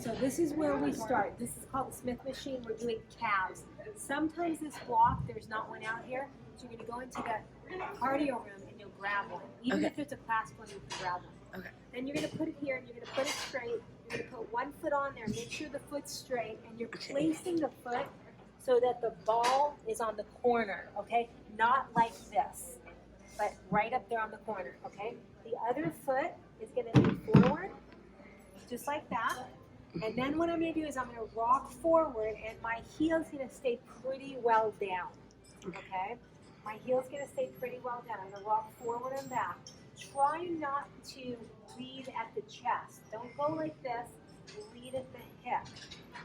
So this is where we start. This is called the Smith machine. We're doing calves. Sometimes this block, there's not one out here, so you're going to go into the cardio room and you'll grab one. Even if it's a class one, you can grab one. Okay. Then you're going to put it here and you're going to put it straight. You're going to put one foot on there. Make sure the foot's straight, and you're placing the foot so that the ball is on the corner, okay? Not like this, but right up there on the corner, okay? The other foot is going to be forward, just like that. And then what I'm going to do is I'm going to rock forward, and my heel's going to stay pretty well down, okay? My heel's going to stay pretty well down. I'm going to rock forward and back. Try not to lead at the chest. Don't go like this. Lead at the hip.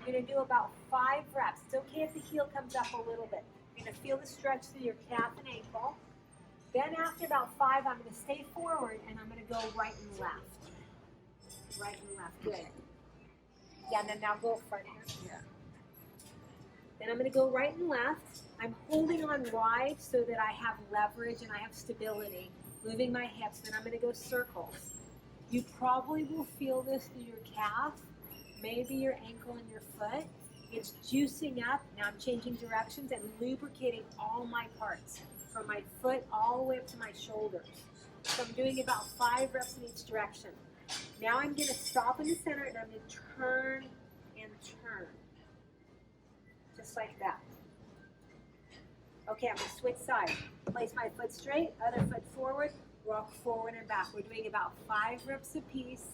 You're going to do about 5 reps. It's okay if the heel comes up a little bit. You're going to feel the stretch through your calf and ankle. Then after about 5, I'm going to stay forward, and I'm going to go right and left. Right and left. Good. Yeah, and then now go front here. Yeah. Then I'm going to go right and left. I'm holding on wide so that I have leverage and I have stability. Moving my hips. Then I'm going to go circles. You probably will feel this through your calf, maybe your ankle and your foot. It's juicing up. Now I'm changing directions and lubricating all my parts, from my foot all the way up to my shoulders. So I'm doing about 5 reps in each direction. Now I'm going to stop in the center and I'm going to turn and turn. Just like that. Okay, I'm going to switch sides. Place my foot straight, other foot forward, rock forward and back. We're doing about 5 reps apiece,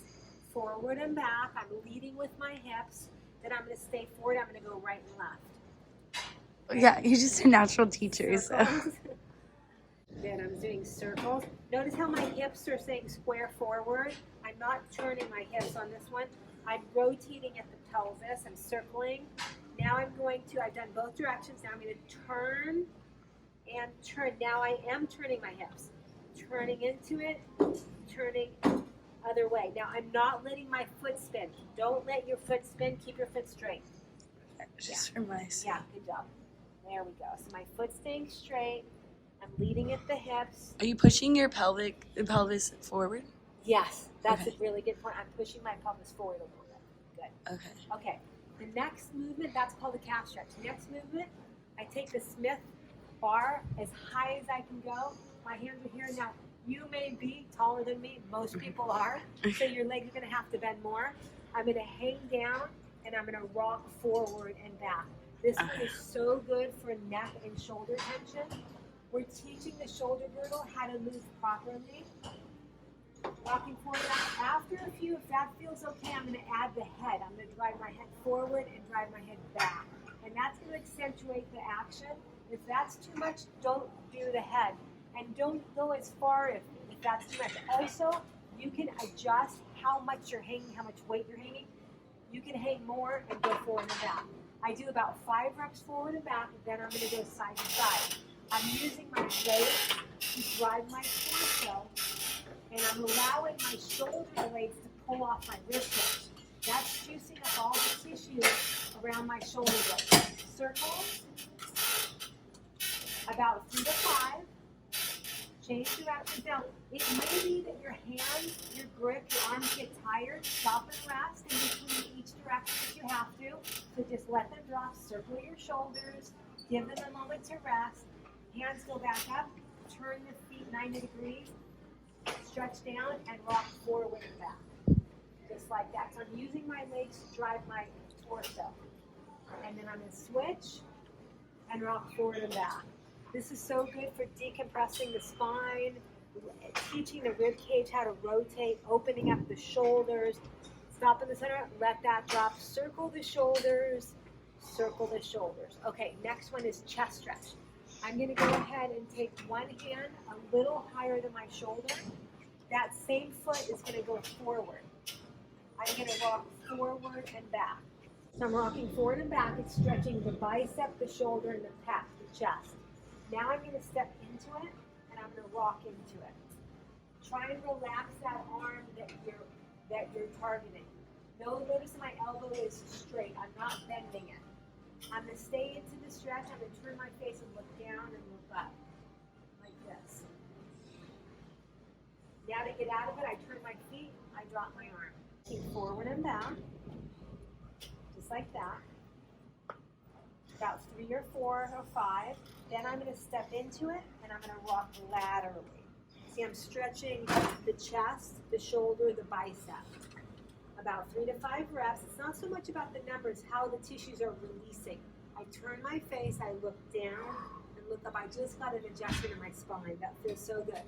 forward and back. I'm leading with my hips. Then I'm going to stay forward. I'm going to go right and left. Yeah, you're just a natural teacher. So. Then I'm doing circles. Notice how my hips are saying square forward. I'm not turning my hips on this one. I'm rotating at the pelvis. I'm circling. Now I'm going to, I've done both directions. Now I'm going to turn and turn. Now I am turning my hips. Turning into it, turning other way. Now I'm not letting my foot spin. Don't let your foot spin. Keep your foot straight. Just for my sake. Yeah, good job. There we go. So my foot's staying straight. I'm leading at the hips. Are you pushing your pelvis forward? Yes, that's a really good point. I'm pushing my pelvis forward a little bit. Good. Okay. Okay. The next movement, that's called the calf stretch. Next movement, I take the Smith bar as high as I can go. My hands are here. Now, you may be taller than me. Most people are. So your legs are going to have to bend more. I'm going to hang down, and I'm going to rock forward and back. This one is so good for neck and shoulder tension. We're teaching the shoulder girdle how to move properly. Rocking forward. After a few, if that feels okay, I'm going to add the head. I'm going to drive my head forward and drive my head back. And that's going to accentuate the action. If that's too much, don't do the head. And don't go as far if that's too much. Also, you can adjust how much you're hanging, how much weight you're hanging. You can hang more and go forward and back. I do about 5 reps forward and back, and then I'm going to go side to side. I'm using my legs to drive my torso, and I'm allowing my shoulder blades to pull off my wrist. That's juicing up all the tissue around my shoulder blades. Circles, about 3 to 5. Change directions. Now, it may be that your hands, your grip, your arms get tired. Stop and rest in between each direction if you have to. So just let them drop. Circle your shoulders. Give them a moment to rest. Hands go back up. Turn the feet 90 degrees. Stretch down and rock forward and back. Just like that. So I'm using my legs to drive my torso. And then I'm going to switch and rock forward and back. This is so good for decompressing the spine, teaching the rib cage how to rotate, opening up the shoulders. Stop in the center, let that drop. Circle the shoulders, circle the shoulders. Okay, next one is chest stretch. I'm going to go ahead and take one hand a little higher than my shoulder. That same foot is going to go forward. I'm going to rock forward and back. So I'm rocking forward and back. It's stretching the bicep, the shoulder, and the pec, the chest. Now I'm going to step into it, and I'm going to rock into it. Try and relax that arm that you're targeting. Notice my elbow is straight. I'm not bending it. I'm going to stay into the stretch. I'm going to turn my face and look down and look up, like this. Now to get out of it, I turn my feet, I drop my arm. Keep forward and back. just like that. About 3 or 4 or 5. Then I'm gonna step into it and I'm gonna rock laterally. See, I'm stretching the chest, the shoulder, the bicep. About 3 to 5 reps. It's not so much about the numbers, how the tissues are releasing. I turn my face, I look down and look up. I just got an adjustment in my spine. That feels so good.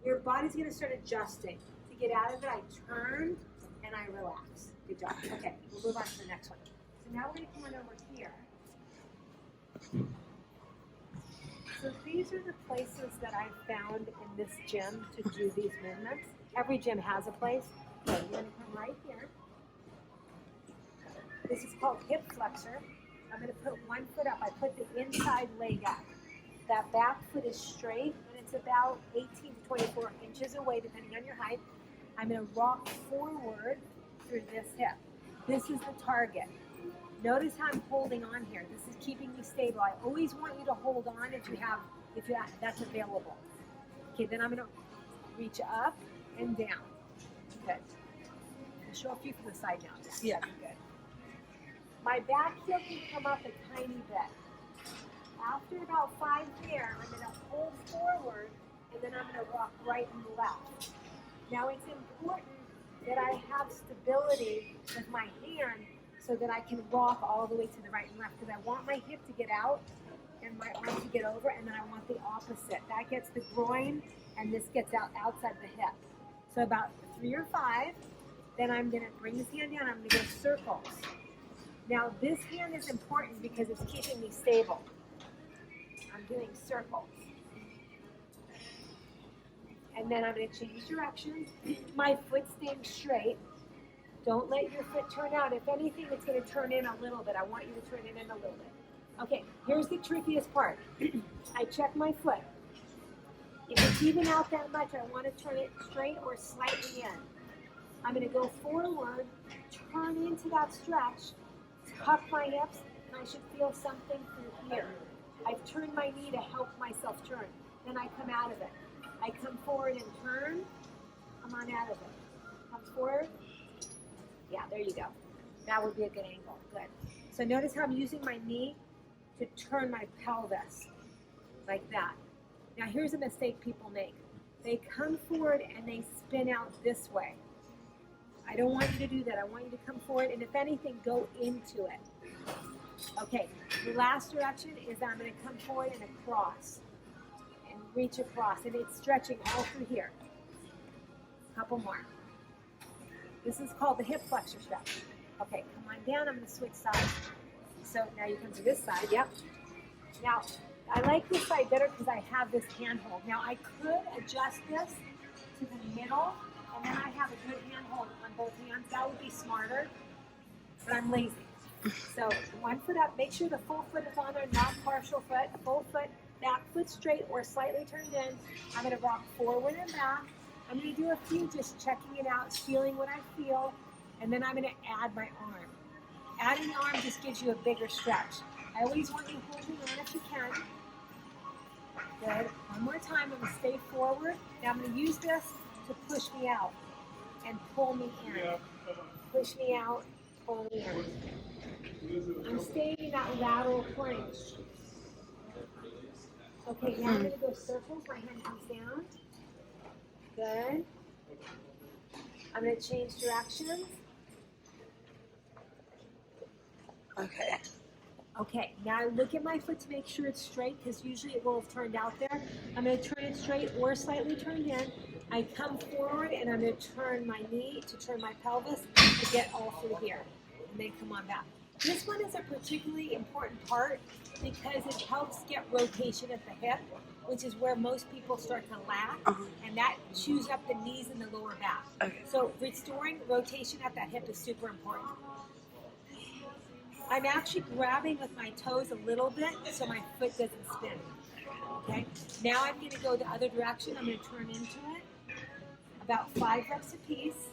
Your body's gonna start adjusting. To get out of it, I turn and I relax. Good job. Okay, we'll move on to the next one. So now we're gonna come on over here. So these are the places that I've found in this gym to do these movements. Every gym has a place. So you're gonna come right here. This is called hip flexor. I'm gonna put one foot up. I put the inside leg up. That back foot is straight and it's about 18 to 24 inches away depending on your height. I'm gonna rock forward through this hip. This is the target. Notice how I'm holding on here. This is keeping me stable. I always want you to hold on if that's available. Okay, then I'm gonna reach up and down. Good. I'll show a few from the side now. Yeah. Good. My back heel can come up a tiny bit. After about 5 there, I'm gonna hold forward and then I'm gonna rock right and left. Now it's important that I have stability with my hand so that I can rock all the way to the right and left because I want my hip to get out and my arm to get over, and then I want the opposite. That gets the groin and this gets out outside the hip. So about 3 or 5, then I'm gonna bring this hand down, I'm gonna go circles. Now this hand is important because it's keeping me stable. I'm doing circles. And then I'm gonna change direction. My foot staying straight. Don't let your foot turn out. If anything, it's gonna turn in a little bit. I want you to turn it in a little bit. Okay, here's the trickiest part. I check my foot. If it's even out that much, I want to turn it straight or slightly in. I'm gonna go forward, turn into that stretch, tuck my hips, and I should feel something through here. I've turned my knee to help myself turn. Then I come out of it. I come forward and turn, come on out of it. Come forward. Yeah, there you go. That would be a good angle. Good. So notice how I'm using my knee to turn my pelvis, like that. Now here's a mistake people make. They come forward and they spin out this way. I don't want you to do that. I want you to come forward and if anything, go into it. Okay, the last direction is I'm gonna come forward and across and reach across, and it's stretching all through here. Couple more. This is called the hip flexor stretch. Okay, come on down, I'm gonna switch sides. So now you come to this side, yep. Now, I like this side better because I have this handhold. Now I could adjust this to the middle, and then I have a good handhold on both hands. That would be smarter, but I'm lazy. So one foot up, make sure the full foot is on there, not partial foot, full foot, back foot straight or slightly turned in. I'm gonna rock forward and back. I'm gonna do a few, just checking it out, feeling what I feel, and then I'm gonna add my arm. Adding the arm just gives you a bigger stretch. I always want you holding on if you can. Good. One more time, I'm gonna stay forward. Now I'm gonna use this to push me out and pull me in. Push me out, pull me in. I'm staying in that lateral plank. Okay, now I'm gonna go circles, my hand comes down. Good. I'm gonna change directions. Okay. Okay, now I look at my foot to make sure it's straight because usually it will have turned out there. I'm going to turn it straight or slightly turned in. I come forward and I'm going to turn my knee to turn my pelvis to get all through here. And then come on back. This one is a particularly important part because it helps get rotation at the hip, which is where most people start to lack, and that chews up the knees and the lower back. Okay. So restoring rotation at that hip is super important. I'm actually grabbing with my toes a little bit so my foot doesn't spin. Okay? Now I'm going to go the other direction. I'm going to turn into it. About 5 reps a piece.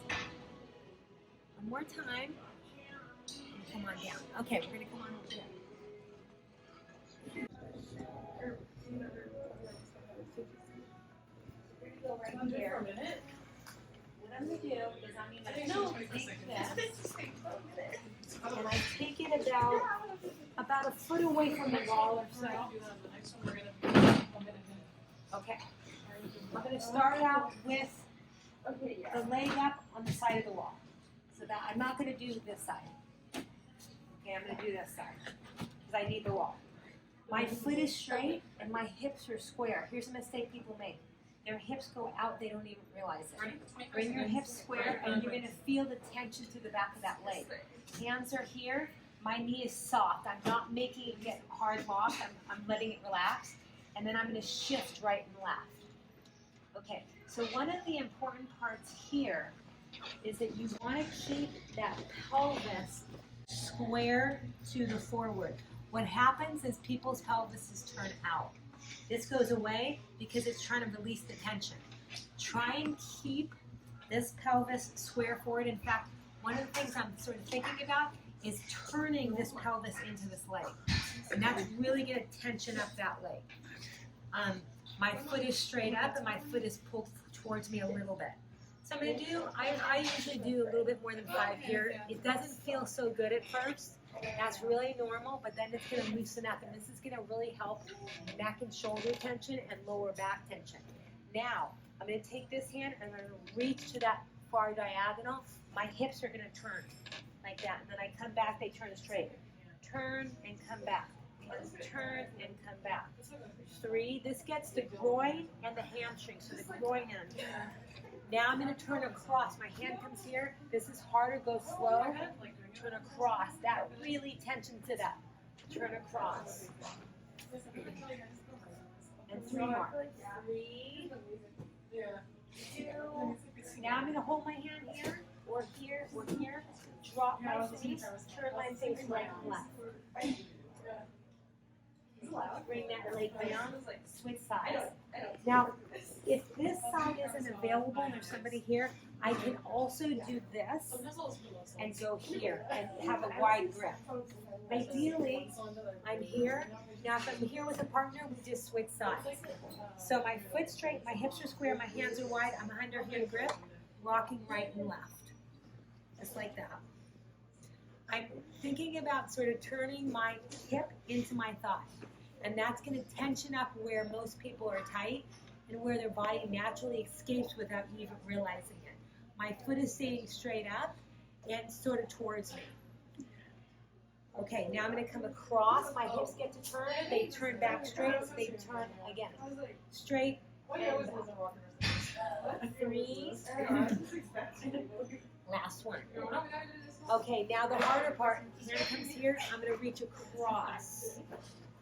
One more time. And come on down. Okay, we're going to come on over here. Go right here. I'm gonna do is I'm gonna take this and I take it about a foot away from the wall or so. Okay. I'm gonna start out with the leg up on the side of the wall. So that I'm not gonna do this side. Okay, I'm gonna do this side because I need the wall. My foot is straight and my hips are square. Here's a mistake people make. Their hips go out, they don't even realize it. Bring your hips square and you're gonna feel the tension to the back of that leg. Hands are here, my knee is soft. I'm not making it get hard locked, I'm letting it relax. And then I'm gonna shift right and left. Okay, so one of the important parts here is that you wanna keep that pelvis square to the forward. What happens is people's pelvises turn out. This goes away because it's trying to release the tension. Try and keep this pelvis square forward. In fact, one of the things I'm sort of thinking about is turning this pelvis into this leg. And that's really gonna tension up that leg. My foot is straight up and my foot is pulled towards me a little bit. So I'm gonna do, I usually do a little bit more than 5 here. It doesn't feel so good at first. That's really normal, but then it's gonna loosen up and this is gonna really help neck and shoulder tension and lower back tension. Now, I'm gonna take this hand and I'm gonna reach to that far diagonal. My hips are gonna turn like that, and then I come back, they turn straight. Turn and come back, and turn and come back. 3, this gets the groin and the hamstring, so the groin end. Now I'm going to turn across. My hand comes here. This is harder. Go slow. Turn across. That really tensions it up. Turn across. And 3 more. 3, 2. Now I'm going to hold my hand here, or here, or here. Drop my face. Turn my face right and left. Bring that leg down, switch sides. Now, if this side isn't available and there's somebody here, I can also do this and go here and have a wide grip. Ideally, I'm here. Now, if I'm here with a partner, we just switch sides. So my foot's straight, my hips are square, my hands are wide, I'm under hand grip, rocking right and left. Just like that. I'm thinking about sort of turning my hip into my thigh. And that's going to tension up where most people are tight and where their body naturally escapes without you even realizing it. My foot is staying straight up and sort of towards me. Okay, now I'm going to come across. My hips get to turn. They turn back straight, so they turn again. Straight. 3. Last one. Okay, now the harder part. Hand comes here. I'm going to reach across.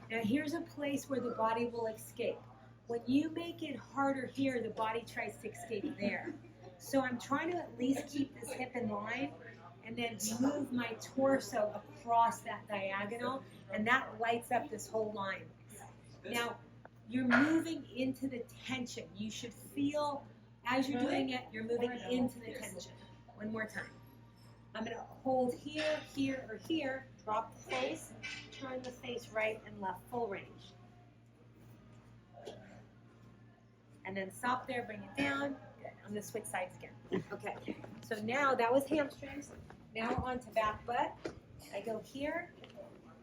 Now here's a place where the body will escape. When you make it harder here, the body tries to escape there. So I'm trying to at least keep this hip in line and then move my torso across that diagonal, and that lights up this whole line. Now, you're moving into the tension. You should feel, as you're doing it, you're moving into the tension. One more time. I'm going to hold here, here, or here, drop the face, turn the face right and left, full range. And then stop there, bring it down. Good. I'm going to switch sides again. Okay, so now that was hamstrings. Now we're on to back butt. I go here.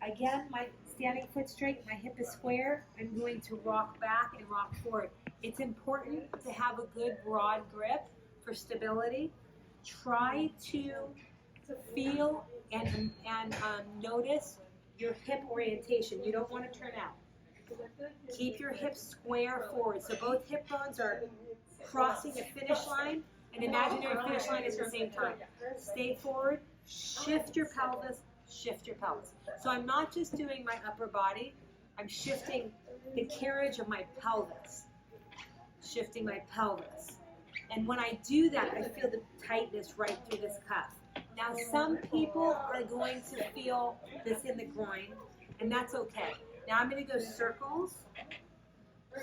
Again, my standing foot straight, my hip is square. I'm going to rock back and rock forward. It's important to have a good broad grip for stability. Try to feel and notice your hip orientation. You don't want to turn out. Keep your hips square forward. So both hip bones are crossing a finish line, an imaginary finish line at the same time. Stay forward, shift your pelvis, shift your pelvis. So I'm not just doing my upper body, I'm shifting the carriage of my pelvis. Shifting my pelvis. And when I do that, I feel the tightness right through this cuff. Now, some people are going to feel this in the groin, and that's okay. Now I'm going to go circles,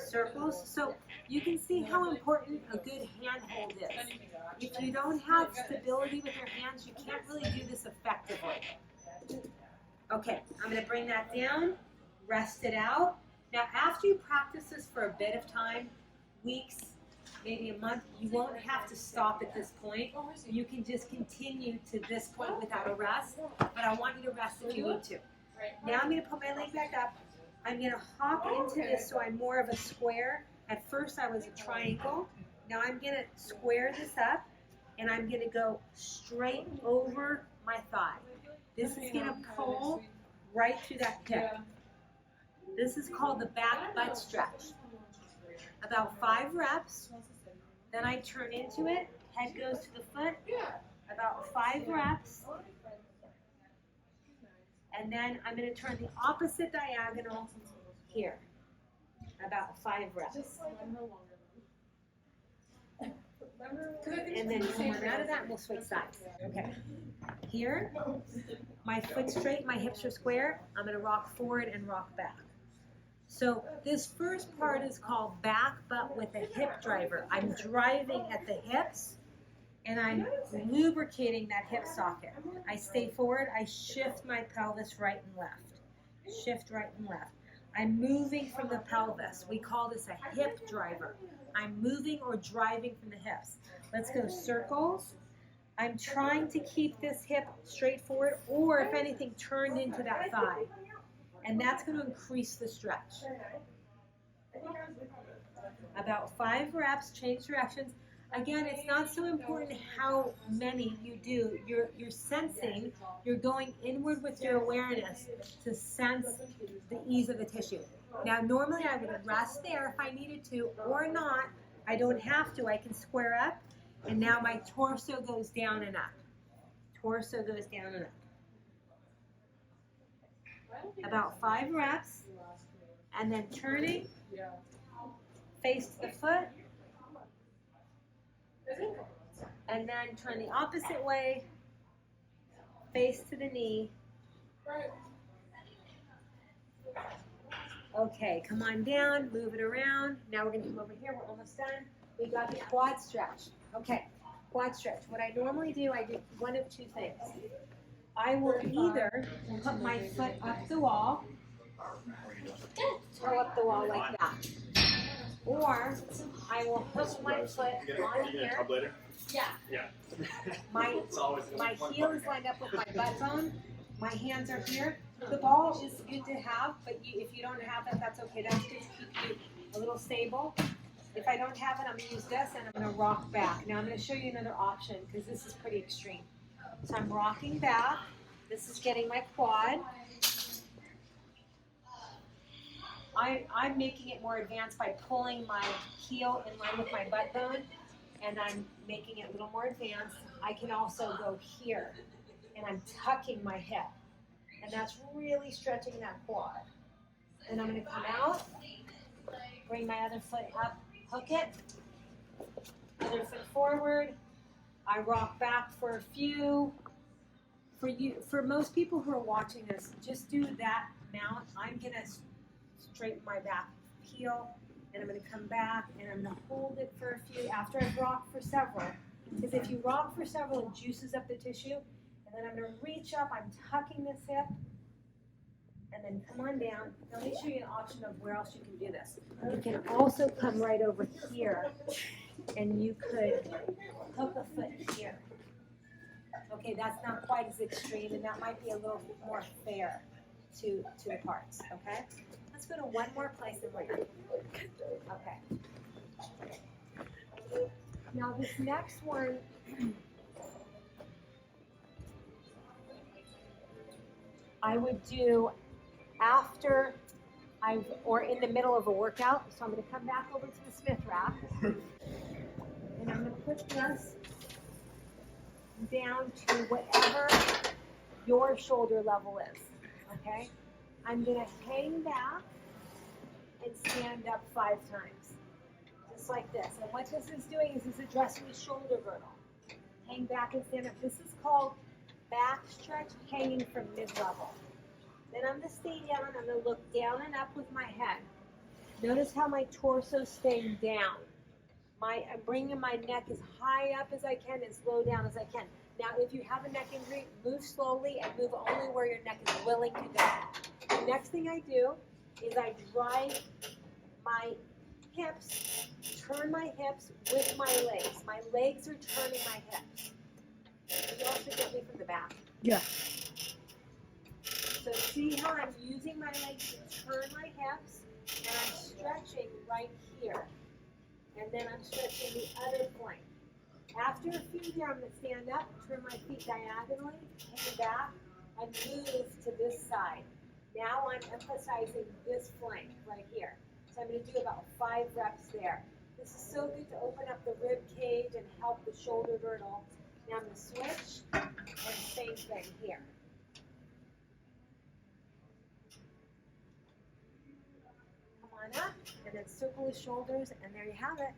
circles. So you can see how important a good handhold is. If you don't have stability with your hands, you can't really do this effectively. Okay, I'm going to bring that down, rest it out. Now, after you practice this for a bit of time, weeks, maybe a month, you won't have to stop at this point. You can just continue to this point without a rest, but I want you to rest if you need to. Now I'm going to put my leg back up. I'm going to hop into this so I'm more of a square. At first I was a triangle. Now I'm going to square this up, and I'm going to go straight over my thigh. This is going to pull right through that hip. This is called the back butt stretch. About 5 reps. Then I turn into it. Head goes to the foot. About 5 reps. And then I'm going to turn the opposite diagonal here. About 5 reps. And then come on out of that and we'll switch sides. Okay. Here, my foot's straight, my hips are square. I'm going to rock forward and rock back. So this first part is called back butt with a hip driver. I'm driving at the hips and I'm lubricating that hip socket. I stay forward, I shift my pelvis right and left. Shift right and left. I'm moving from the pelvis. We call this a hip driver. I'm moving or driving from the hips. Let's go circles. I'm trying to keep this hip straight forward, or if anything, turned into that thigh. And that's going to increase the stretch. About 5 reps, change directions. Again, it's not so important how many you do. You're sensing, you're going inward with your awareness to sense the ease of the tissue. Now, normally I would rest there if I needed to, or not. I don't have to. I can square up, and now my torso goes down and up. Torso goes down and up. About 5 reps, and then turning, face to the foot, and then turn the opposite way, face to the knee. Okay, come on down, move it around. Now we're going to come over here. We're almost done. We got the quad stretch. Okay, quad stretch. What I normally do, I do one of 2 things. I will either put my foot up the wall, toe up the wall like that, or I will hook my foot on here. Yeah. My heel is lined up with my butt bone. My hands are here. The ball is good to have, but if you don't have that, that's okay. That's good to keep you a little stable. If I don't have it, I'm going to use this, and I'm going to rock back. Now I'm going to show you another option because this is pretty extreme. So I'm rocking back. This is getting my quad. I'm making it more advanced by pulling my heel in line with my butt bone, and I'm making it a little more advanced. I can also go here, and I'm tucking my hip, and that's really stretching that quad. Then I'm going to come out, bring my other foot up, hook it, other foot forward. I rock back for a few. For most people who are watching this, just do that mount. I'm going to straighten my back heel, and I'm going to come back, and I'm going to hold it for a few after I've rocked for several. Because if you rock for several, it juices up the tissue. And then I'm going to reach up, I'm tucking this hip, and then come on down. Now let me show you an option of where else you can do this. You can also come right over here, and you could hook a foot here. Okay, that's not quite as extreme, and that might be a little more fair to the parts, okay? Let's go to one more place and we're done. Okay. Now this next one, I would do after or in the middle of a workout. So I'm going to come back over to the Smith rack, and I'm going to put this down to whatever your shoulder level is, okay? I'm going to hang back and stand up 5 times, just like this. And what this is doing is it's addressing the shoulder girdle. Hang back and stand up. This is called back stretch, hanging from mid-level. Then I'm going to stay down. I'm going to look down and up with my head. Notice how my torso is staying down. I'm bringing my neck as high up as I can, as low down as I can. Now, if you have a neck injury, move slowly and move only where your neck is willing to go. The next thing I do is I drive my hips, turn my hips with my legs. My legs are turning my hips. Can you also get me from the back? Yeah. So see how I'm using my legs to turn my hips, and I'm stretching right here. And then I'm stretching the other flank. After a few here, I'm going to stand up, turn my feet diagonally, hang back, and move to this side. Now I'm emphasizing this flank right here. So I'm going to do about 5 reps there. This is so good to open up the rib cage and help the shoulder girdle. Now I'm going to switch, and same thing here. Come on up, and then circle the shoulders, and there you have it.